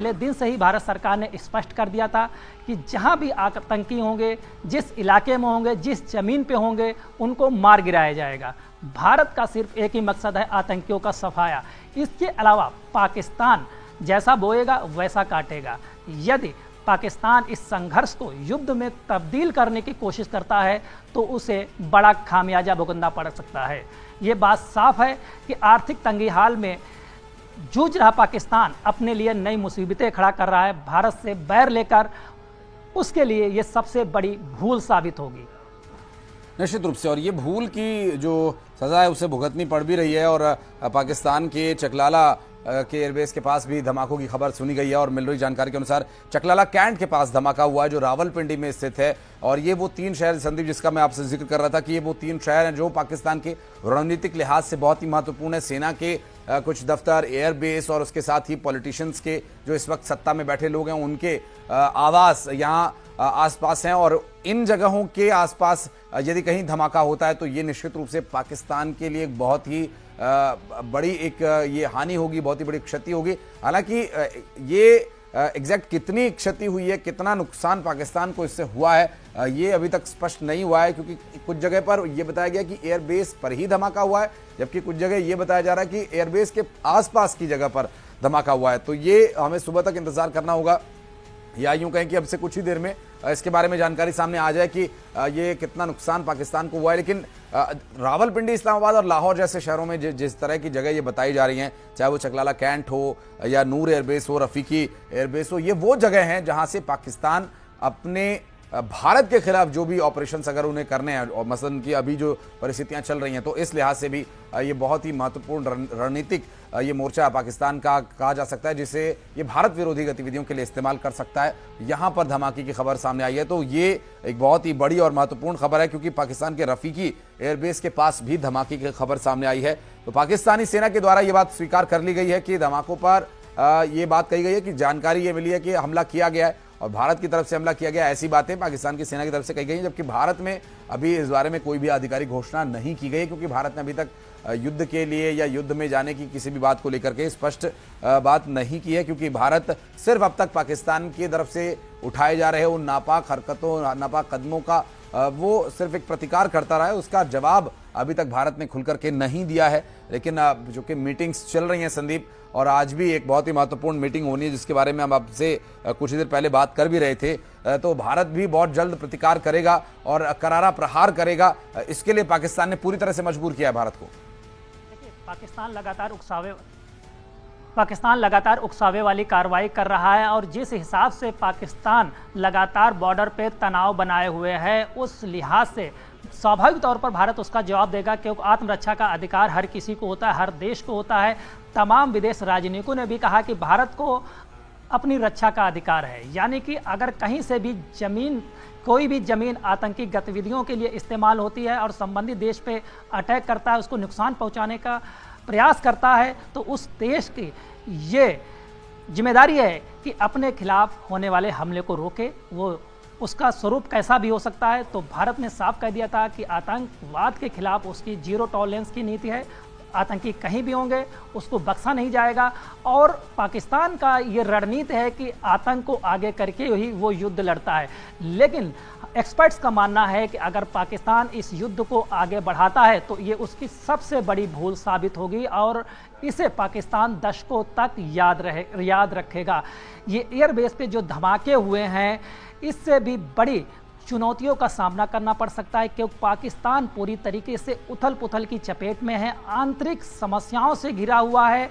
पहले दिन से ही भारत सरकार ने स्पष्ट कर दिया था कि जहां भी आतंकी होंगे, जिस इलाके में होंगे, जिस जमीन पे होंगे, उनको मार गिराया जाएगा। भारत का सिर्फ एक ही मकसद है, आतंकियों का सफाया। इसके अलावा पाकिस्तान जैसा बोएगा वैसा काटेगा। यदि पाकिस्तान इस संघर्ष को युद्ध में तब्दील करने की कोशिश करता है तो उसे बड़ा खामियाजा भुगतना पड़ सकता है। ये बात साफ है कि आर्थिक तंगी हाल में जूझ रहा पाकिस्तान अपने लिए नई मुसीबतें खड़ा कर रहा है। भारत से बैर लेकर उसके लिए ये सबसे बड़ी भूल साबित होगी। निश्चित रूप से, और ये भूल की जो सजा है उसे भुगतनी पड़ भी रही है। और पाकिस्तान के चकलाला के एयरबेस के पास भी धमाकों की खबर सुनी गई है और मिल रही जानकारी के अनुसार चकलाला कैंट के पास धमाका हुआ है जो रावलपिंडी में स्थित है। और ये वो 3 शहर, संदीप, जिसका मैं आपसे जिक्र कर रहा था कि ये वो 3 शहर हैं जो पाकिस्तान के रणनीतिक लिहाज से बहुत ही महत्वपूर्ण है। सेना के कुछ दफ्तर, एयरबेस और उसके साथ ही पॉलिटिशियंस के जो इस वक्त सत्ता में बैठे लोग हैं उनके आवास यहाँ आसपास हैं। और इन जगहों के आसपास यदि कहीं धमाका होता है तो ये निश्चित रूप से पाकिस्तान के लिए बहुत ही बड़ी एक ये हानि होगी, बहुत ही बड़ी क्षति होगी। हालांकि ये एग्जैक्ट कितनी क्षति हुई है, कितना नुकसान पाकिस्तान को इससे हुआ है, ये अभी तक स्पष्ट नहीं हुआ है। क्योंकि कुछ जगह पर यह बताया गया कि एयरबेस पर ही धमाका हुआ है, जबकि कुछ जगह ये बताया जा रहा है कि एयरबेस के आसपास की जगह पर धमाका हुआ है। तो ये हमें सुबह तक इंतजार करना होगा, या यूं कहें कि अब से कुछ ही देर में इसके बारे में जानकारी सामने आ जाए कि ये कितना नुकसान पाकिस्तान को हुआ है। लेकिन रावलपिंडी, इस्लामाबाद और लाहौर जैसे शहरों में जिस तरह की जगह ये बताई जा रही हैं, चाहे वो चकलाला कैंट हो या नूर एयरबेस हो, रफीकी एयरबेस हो, ये वो जगह हैं जहां से पाकिस्तान अपने भारत के खिलाफ जो भी ऑपरेशंस अगर उन्हें करने हैं, और मसलन की अभी जो परिस्थितियां चल रही हैं, तो इस लिहाज से भी ये बहुत ही महत्वपूर्ण रणनीतिक ये मोर्चा पाकिस्तान का कहा जा सकता है, जिसे ये भारत विरोधी गतिविधियों के लिए इस्तेमाल कर सकता है। यहाँ पर धमाके की खबर सामने आई है तो ये एक बहुत ही बड़ी और महत्वपूर्ण खबर है, क्योंकि पाकिस्तान के रफीकी एयरबेस के पास भी धमाके की खबर सामने आई है। तो पाकिस्तानी सेना के द्वारा ये बात स्वीकार कर ली गई है कि धमाकों पर ये बात कही गई है कि जानकारी ये मिली है कि हमला किया गया है और भारत की तरफ से हमला किया गया, ऐसी बातें पाकिस्तान की सेना की तरफ से कही गई हैं। जबकि भारत में अभी इस बारे में कोई भी आधिकारिक घोषणा नहीं की गई, क्योंकि भारत ने अभी तक युद्ध के लिए या युद्ध में जाने की किसी भी बात को लेकर के स्पष्ट बात नहीं की है। क्योंकि भारत सिर्फ अब तक पाकिस्तान की तरफ से उठाए जा रहे उन नापाक हरकतों, नापाक कदमों का वो सिर्फ एक प्रतिकार करता रहा है। उसका जवाब अभी तक भारत ने खुल करके नहीं दिया है। लेकिन जो कि मीटिंग्स चल रही हैं संदीप, और आज भी एक बहुत ही महत्वपूर्ण मीटिंग होनी है जिसके बारे में हम आपसे कुछ ही देर पहले बात कर भी रहे थे, तो भारत भी बहुत जल्द प्रतिकार करेगा और करारा प्रहार करेगा। इसके लिए पाकिस्तान ने पूरी तरह से मजबूर किया है भारत को। देखिए, पाकिस्तान लगातार उकसावे वाली कार्रवाई कर रहा है, और जिस हिसाब से पाकिस्तान लगातार बॉर्डर पे तनाव बनाए हुए है, उस लिहाज से स्वाभाविक तौर पर भारत उसका जवाब देगा, क्योंकि आत्मरक्षा का अधिकार हर किसी को होता है, हर देश को होता है। तमाम विदेश राजनीतिकों ने भी कहा कि भारत को अपनी रक्षा का अधिकार है, यानी कि अगर कहीं से भी कोई भी जमीन आतंकी गतिविधियों के लिए इस्तेमाल होती है और संबंधित देश पे अटैक करता है, उसको नुकसान पहुंचाने का प्रयास करता है, तो उस देश की ये जिम्मेदारी है कि अपने खिलाफ होने वाले हमले को रोके। वो उसका स्वरूप कैसा भी हो सकता है। तो भारत ने साफ कह दिया था कि आतंकवाद के खिलाफ उसकी जीरो टॉलरेंस की नीति है। आतंकी कहीं भी होंगे उसको बख्शा नहीं जाएगा, और पाकिस्तान का ये रणनीति है कि आतंक को आगे करके ही वो युद्ध लड़ता है। लेकिन एक्सपर्ट्स का मानना है कि अगर पाकिस्तान इस युद्ध को आगे बढ़ाता है तो ये उसकी सबसे बड़ी भूल साबित होगी, और इसे पाकिस्तान दशकों तक याद रखेगा। ये एयरबेस पे जो धमाके हुए हैं, इससे भी बड़ी चुनौतियों का सामना करना पड़ सकता है, क्योंकि पाकिस्तान पूरी तरीके से उथल पुथल की चपेट में है, आंतरिक समस्याओं से घिरा हुआ है,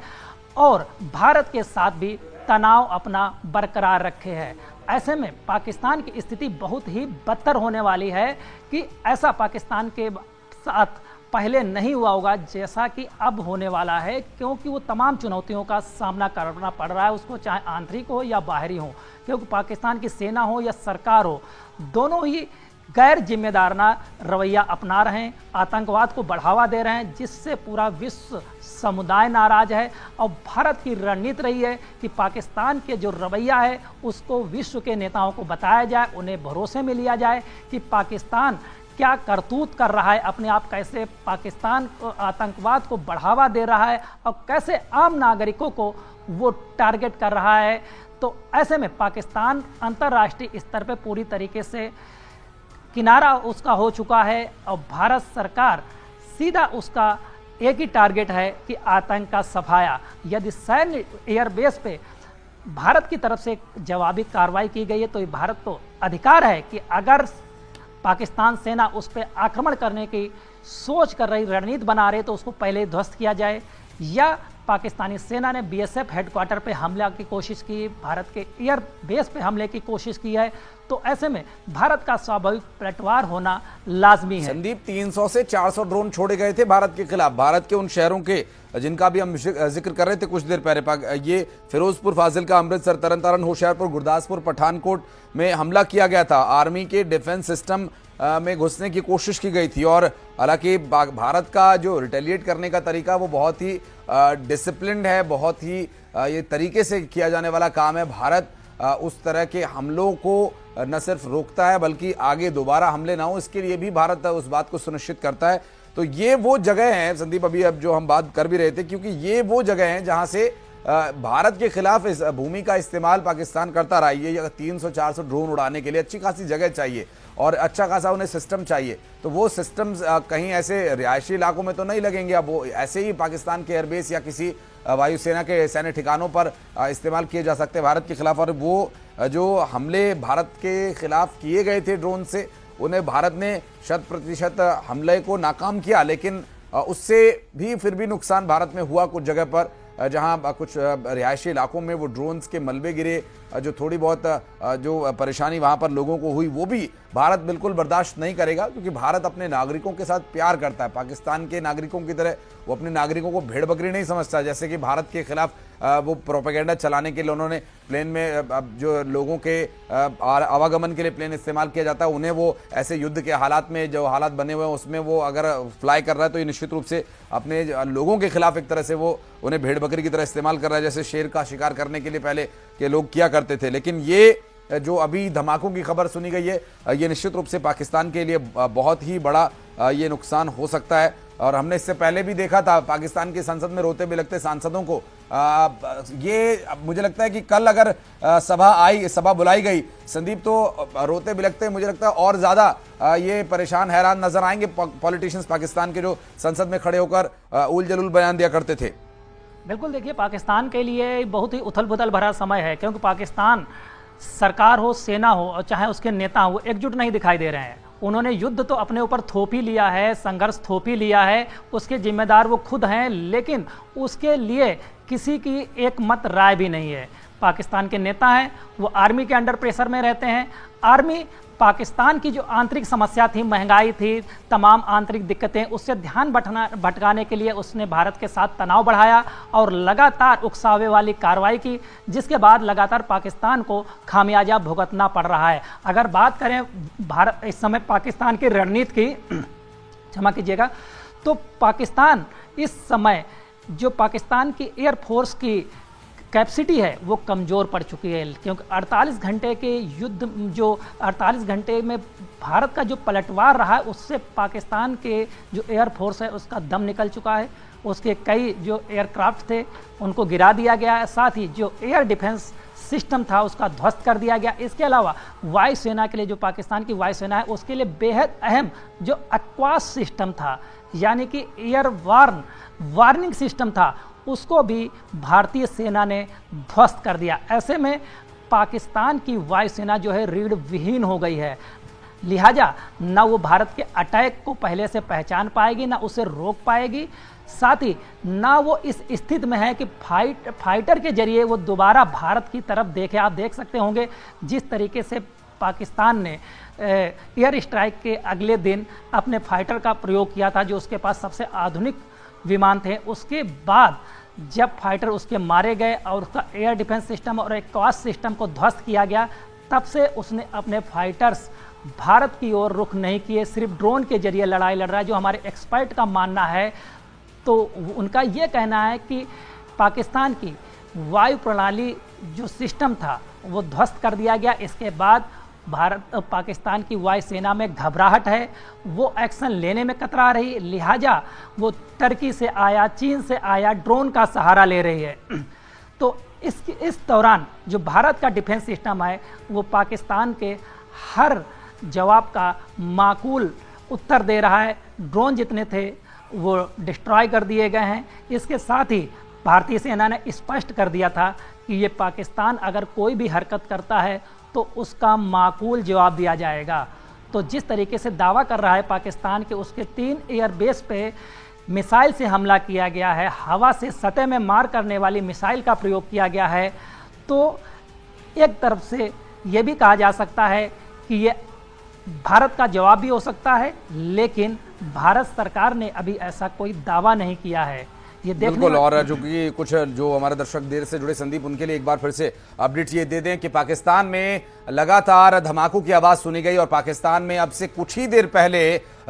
और भारत के साथ भी तनाव अपना बरकरार रखे है। ऐसे में पाकिस्तान की स्थिति बहुत ही बदतर होने वाली है कि ऐसा पाकिस्तान के साथ पहले नहीं हुआ होगा जैसा कि अब होने वाला है, क्योंकि वो तमाम चुनौतियों का सामना करना पड़ रहा है, उसको चाहे आंतरिक हो या बाहरी हो। क्योंकि पाकिस्तान की सेना हो या सरकार हो, दोनों ही गैर जिम्मेदाराना रवैया अपना रहे हैं, आतंकवाद को बढ़ावा दे रहे हैं, जिससे पूरा विश्व समुदाय नाराज है। और भारत की रणनीति रही है कि पाकिस्तान के जो रवैया है उसको विश्व के नेताओं को बताया जाए, उन्हें भरोसे में लिया जाए कि पाकिस्तान क्या करतूत कर रहा है, अपने आप कैसे पाकिस्तान आतंकवाद को बढ़ावा दे रहा है और कैसे आम नागरिकों को वो टारगेट कर रहा है, तो ऐसे में पाकिस्तान अंतर्राष्ट्रीय स्तर पर पूरी तरीके से किनारा उसका हो चुका है और भारत सरकार सीधा उसका एक ही टारगेट है कि आतंक का सफाया। यदि सैन्य एयरबेस पे भारत की तरफ से जवाबी कार्रवाई की गई है तो ये भारत को अधिकार है कि अगर पाकिस्तान सेना उस पर आक्रमण करने की सोच कर रही, रणनीति बना रहे, तो उसको पहले ध्वस्त किया जाए। या पाकिस्तानी सेना ने बीएसएफ हेडक्वार्टर पे हमला की कोशिश की, भारत के एयर बेस पे हमले की कोशिश की है, तो ऐसे में भारत का स्वाभाविक पलटवार होना लाजमी है। संदीप, 300 से 400 ड्रोन छोड़े गए थे भारत के खिलाफ, भारत के उन शहरों के जिनका भी हम जिक्र कर रहे थे कुछ देर पहले। ये फिरोजपुर, फाजिलका, अमृतसर, तरन तारण, होशियारपुर, गुरदासपुर, पठानकोट में हमला किया गया था। आर्मी के डिफेंस सिस्टम में घुसने की कोशिश की गई थी और हालांकि भारत का जो रिटेलिएट करने का तरीका वो बहुत ही डिसिप्लिन्ड है, बहुत ही ये तरीके से किया जाने वाला काम है। भारत उस तरह के हमलों को न सिर्फ रोकता है बल्कि आगे दोबारा हमले ना हो इसके लिए भी भारत उस बात को सुनिश्चित करता है। तो ये वो जगह है संदीप, अभी अब जो हम बात कर भी रहे थे, क्योंकि ये वो जगह है जहां से भारत के खिलाफ इस भूमि का इस्तेमाल पाकिस्तान करता रहा। ये 300-400 ड्रोन उड़ाने के लिए अच्छी खासी जगह चाहिए और अच्छा खासा उन्हें सिस्टम चाहिए। तो वो सिस्टम कहीं ऐसे रिहायशी इलाकों में तो नहीं लगेंगे, अब वो ऐसे ही पाकिस्तान के एयरबेस या किसी वायुसेना के सैन्य ठिकानों पर इस्तेमाल किए जा सकते हैं भारत के खिलाफ। और वो जो हमले भारत के खिलाफ किए गए थे ड्रोन से, उन्हें भारत ने 100% हमले को नाकाम किया, लेकिन उससे भी फिर भी नुकसान भारत में हुआ कुछ जगह पर, जहां कुछ रिहायशी इलाकों में वो ड्रोन्स के मलबे गिरे, जो थोड़ी बहुत जो परेशानी वहां पर लोगों को हुई वो भी भारत बिल्कुल बर्दाश्त नहीं करेगा, क्योंकि भारत अपने नागरिकों के साथ प्यार करता है। पाकिस्तान के नागरिकों की तरह वो अपने नागरिकों को भेड़ बकरी नहीं समझता। जैसे कि भारत के खिलाफ वो प्रोपेगेंडा चलाने के लिए उन्होंने प्लेन में जो लोगों के आवागमन के लिए प्लेन इस्तेमाल किया जाता है, उन्हें वो ऐसे युद्ध के हालात में जो हालात बने हुए हैं उसमें वो अगर फ्लाई कर रहा है तो ये निश्चित रूप से अपने लोगों के खिलाफ एक तरह से वो उन्हें भेड़ बकरी की तरह इस्तेमाल कर रहा है, जैसे शेर का शिकार करने के लिए पहले के लोग किया करते थे। लेकिन ये जो अभी धमाकों की खबर सुनी गई है, ये निश्चित रूप से पाकिस्तान के लिए बहुत ही बड़ा ये नुकसान हो सकता है। और हमने इससे पहले भी देखा था पाकिस्तान की संसद में रोते बिलखते सांसदों को। ये मुझे लगता है कि कल अगर सभा बुलाई गई संदीप, तो रोते बिलखते मुझे लगता है और ज्यादा ये परेशान हैरान नजर आएंगे पॉलिटिशियंस पाकिस्तान के, जो संसद में खड़े होकर उल जलूल बयान दिया करते थे। बिल्कुल, देखिए पाकिस्तान के लिए बहुत ही उथल पुथल भरा समय है, क्योंकि पाकिस्तान सरकार हो, सेना हो और चाहे उसके नेता हो, एकजुट नहीं दिखाई दे रहे हैं। उन्होंने युद्ध तो अपने ऊपर थोप ही लिया है, संघर्ष थोप ही लिया है, उसके जिम्मेदार वो खुद हैं, लेकिन उसके लिए किसी की एक मत राय भी नहीं है। पाकिस्तान के नेता हैं, वो आर्मी के अंडर प्रेशर में रहते हैं। आर्मी पाकिस्तान की जो आंतरिक समस्या थी, महंगाई थी, तमाम आंतरिक दिक्कतें, उससे ध्यान भटकाने के लिए उसने भारत के साथ तनाव बढ़ाया और लगातार उकसावे वाली कार्रवाई की, जिसके बाद लगातार पाकिस्तान को खामियाजा भुगतना पड़ रहा है। अगर बात करें भारत इस समय पाकिस्तान की रणनीति की, क्षमा कीजिएगा, तो पाकिस्तान इस समय जो पाकिस्तान की एयरफोर्स की कैपेसिटी है वो कमज़ोर पड़ चुकी है, क्योंकि 48 घंटे के युद्ध, जो 48 घंटे में भारत का जो पलटवार रहा है, उससे पाकिस्तान के जो एयरफोर्स है उसका दम निकल चुका है। उसके कई जो एयरक्राफ्ट थे उनको गिरा दिया गया है, साथ ही जो एयर डिफेंस सिस्टम था उसका ध्वस्त कर दिया गया। इसके अलावा वायुसेना के लिए, जो पाकिस्तान की वायुसेना है, उसके लिए बेहद अहम जो अक्वास सिस्टम था, यानी कि एयर वार्निंग सिस्टम था, उसको भी भारतीय सेना ने ध्वस्त कर दिया। ऐसे में पाकिस्तान की वायुसेना जो है रीढ़ विहीन हो गई है, लिहाजा ना वो भारत के अटैक को पहले से पहचान पाएगी, ना उसे रोक पाएगी, साथ ही ना वो इस स्थिति में है कि फाइटर के जरिए वो दोबारा भारत की तरफ देखे। आप देख सकते होंगे जिस तरीके से पाकिस्तान ने एयर स्ट्राइक के अगले दिन अपने फाइटर का प्रयोग किया था, जो उसके पास सबसे आधुनिक विमान थे, उसके बाद जब फाइटर उसके मारे गए और उसका एयर डिफेंस सिस्टम और एक्वास सिस्टम को ध्वस्त किया गया, तब से उसने अपने फाइटर्स भारत की ओर रुख नहीं किए, सिर्फ ड्रोन के जरिए लड़ाई लड़ रहा है, जो हमारे एक्सपर्ट का मानना है। तो उनका ये कहना है कि पाकिस्तान की वायु प्रणाली जो सिस्टम था वो ध्वस्त कर दिया गया। इसके बाद पाकिस्तान की वायुसेना में घबराहट है, वो एक्शन लेने में कतरा रही, लिहाजा वो टर्की से आया, चीन से आया ड्रोन का सहारा ले रही है। तो इस दौरान जो भारत का डिफेंस सिस्टम है वो पाकिस्तान के हर जवाब का माकूल उत्तर दे रहा है। ड्रोन जितने थे वो डिस्ट्रॉय कर दिए गए हैं। इसके साथ ही भारतीय सेना ने स्पष्ट कर दिया था कि ये पाकिस्तान अगर कोई भी हरकत करता है तो उसका माकूल जवाब दिया जाएगा। तो जिस तरीके से दावा कर रहा है पाकिस्तान के उसके 3 एयरबेस पे मिसाइल से हमला किया गया है, हवा से सतह में मार करने वाली मिसाइल का प्रयोग किया गया है, तो एक तरफ से ये भी कहा जा सकता है कि ये भारत का जवाब भी हो सकता है, लेकिन भारत सरकार ने अभी ऐसा कोई दावा नहीं किया है। ये बिल्कुल। और जो कि कुछ जो हमारे दर्शक देर से जुड़े संदीप, उनके लिए एक बार फिर से अपडेट ये दे दें कि पाकिस्तान में लगातार धमाकों की आवाज सुनी गई और पाकिस्तान में अब से कुछ ही देर पहले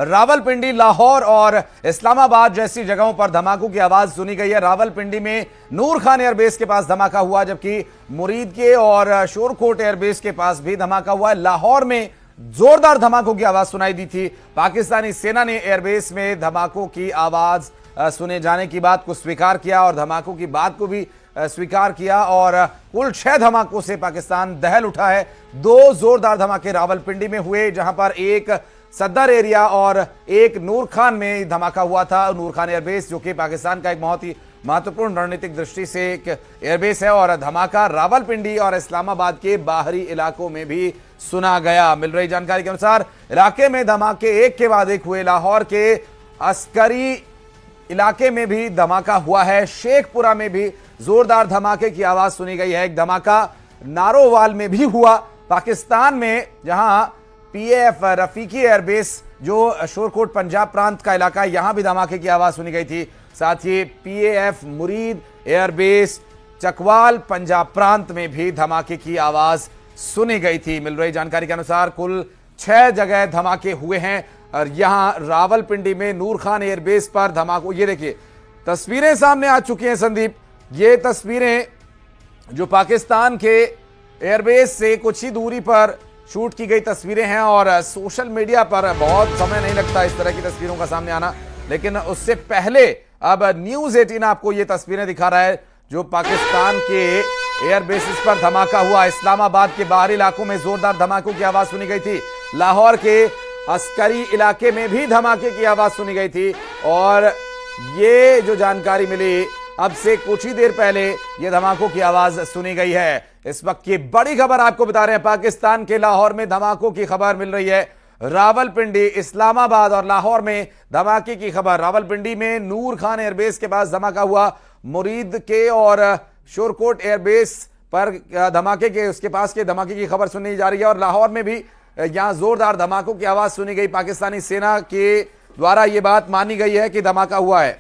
रावलपिंडी, लाहौर और इस्लामाबाद जैसी जगहों पर धमाकों की आवाज सुनी गई है। रावलपिंडी में नूर खान एयरबेस के पास धमाका हुआ, जबकि मुरीद के और शोरकोट एयरबेस के पास भी धमाका हुआ है। लाहौर में जोरदार धमाकों की आवाज सुनाई दी थी। पाकिस्तानी सेना ने एयरबेस में धमाकों की आवाज सुने जाने की बात को स्वीकार किया और धमाकों की बात को भी स्वीकार किया और कुल 6 धमाकों से पाकिस्तान दहल उठा है। 2 जोरदार धमाके रावलपिंडी में हुए, जहां पर एक सदर एरिया और एक नूर खान में धमाका हुआ था। नूर खान एयरबेस जो कि पाकिस्तान का एक बहुत ही महत्वपूर्ण रणनीतिक दृष्टि से एक एयरबेस है, और धमाका रावलपिंडी और इस्लामाबाद के बाहरी इलाकों में भी सुना गया। मिल रही जानकारी के अनुसार इलाके में धमाके एक के बाद एक हुए। लाहौर के अस्करी इलाके में भी धमाका हुआ है। शेखपुरा में भी जोरदार धमाके की आवाज सुनी गई है। एक धमाका नारोवाल में भी हुआ। पाकिस्तान में जहां पीएएफ रफीकी एयरबेस जो शोरकोट पंजाब प्रांत का इलाका है, यहां भी धमाके की आवाज सुनी गई थी। साथ ही पीएएफ मुरीद एयरबेस चकवाल पंजाब प्रांत में भी धमाके की आवाज सुनी गई थी। मिल रही जानकारी के अनुसार कुल 6 जगह धमाके हुए हैं और यहां रावलपिंडी में नूर खान एयरबेस पर धमाकों, ये देखिए तस्वीरें सामने आ चुकी हैं संदीप। ये तस्वीरें जो पाकिस्तान के एयरबेस से कुछ ही दूरी पर शूट की गई तस्वीरें हैं और सोशल मीडिया पर बहुत समय नहीं लगता इस तरह की तस्वीरों का सामने आना, लेकिन उससे पहले अब न्यूज़ 18 आपको ये तस्वीरें दिखा रहा है जो पाकिस्तान के एयरबेसिस पर धमाका हुआ। इस्लामाबाद के बाहरी इलाकों में जोरदार धमाकों की आवाज सुनी गई थी। लाहौर के अस्करी इलाके में भी धमाके की आवाज सुनी गई थी और ये जो जानकारी मिली अब से कुछ ही देर पहले ये धमाकों की आवाज सुनी गई है। इस वक्त की बड़ी खबर आपको बता रहे हैं, पाकिस्तान के लाहौर में धमाकों की खबर मिल रही है। रावलपिंडी, इस्लामाबाद और लाहौर में धमाके की खबर। रावलपिंडी में नूर खान एयरबेस के पास धमाका हुआ। मुरीद के और शोरकोट एयरबेस पर धमाके के उसके पास के धमाके की खबर सुनी जा रही है और लाहौर में भी यहां जोरदार धमाकों की आवाज सुनी गई। पाकिस्तानी सेना के द्वारा यह बात मानी गई है कि धमाका हुआ है।